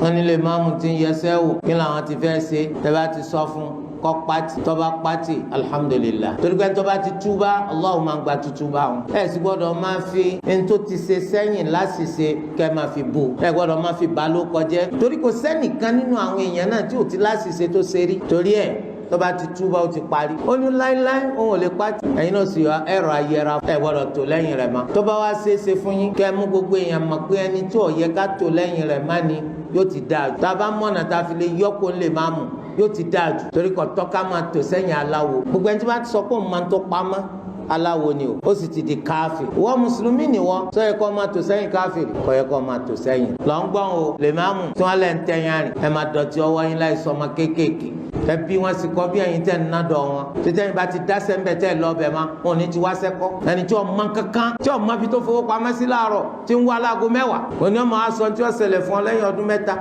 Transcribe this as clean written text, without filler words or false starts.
wọ́n ní lè máàmù tí ń yẹsẹ́ wò kí làwọn ti fẹ́ ṣe tẹ́ bá ti sọ fún kọ́ pati tọ́ba pati alhamdulillah torí pé tọ́ba ti túbá Allahu máa ń gba túbá wọn. ẹ sì gbọ́dọ̀ máa fi ẹni tó ti ṣe sẹ́yìn láṣìṣe kẹ́ máa fi bò ẹ gbọ́dọ̀ máa fi bá ló kọjẹ́ torí kò sẹ́nìkan nínú àwọn èèyàn náà tí ò ti láṣìṣe tó ṣe rí torí ẹ̀ tọ́ba ti túbá ó ti parí ó ní láíláí òun ò lè pati ẹ̀yin náà sì wá ẹ̀rọ ayẹra ẹ gbọ́dọ̀ tó lẹ́yìn rẹ̀ mọ́ tọ́ba wá ṣeéṣe fún yín kẹ́ mú gbogbo èèyàn mọ̀ pé ẹni tí ò yẹ ká tó lẹ́yìn rẹ̀ má ni yóò ti dáa tá a bá mọ̀nà tá a fi lè yọ́pọ̀ lè má mú yóò ti dáa jù torí kò tọ́ka máa tò sẹ́yìn aláwo gbogbo ẹni tí wọ́n ti sọ pé òun máa ń tó pamọ́ aláwo ni o ó sì ti di káfíìrì ìwọ mùsùlùmí ni wọ́n sọ yẹ kó máa tò sẹ́yìn káfíìrì kò yẹ kó máa tò sẹ́yìn lọ́ngbọ́n o lè má mú tí wọ́n lẹ̀ ń tẹ̀yàn rìn ẹ máa dọ̀tí ọwọ́ yín láì sọ ọmọ kéékèèké ẹbí wọn sì kọ bí ẹ̀yin tẹ́ ń ná dọ̀ wọn tètè yín bá ti dá sẹ́ńbẹ̀ tẹ́ lọ bẹ̀ ma wọn ò ní ti wá sẹ́kọ́ ẹni tí ọmọ kankan tí ọmọ fi tó fowó pamẹ́ sí láàárọ̀ tí ń wá láago 10 òní ọmọ aṣọ tí ó ṣẹlẹ̀ fún ọ lẹ́yìn ọdún 3